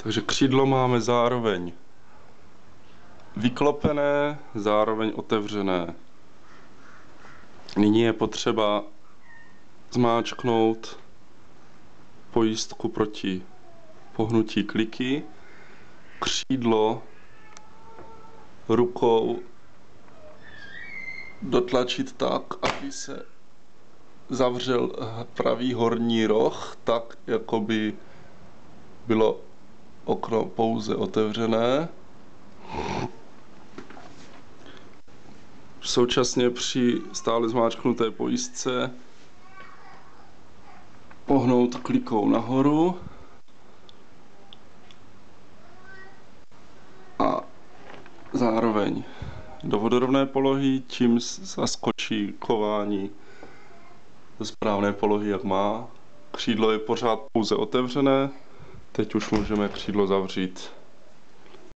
Takže křídlo máme zároveň vyklopené, zároveň otevřené. Nyní je potřeba zmáčknout pojistku proti pohnutí kliky, křídlo rukou dotlačit tak, aby se zavřel pravý horní roh, tak jako by bylo okno pouze otevřené. Současně při stále zmáčknuté pojistce pohnout klikou nahoru a zároveň do vodorovné polohy, tím zaskočí kování do správné polohy, jak má. Křídlo je pořád pouze otevřené, teď už můžeme křídlo zavřít.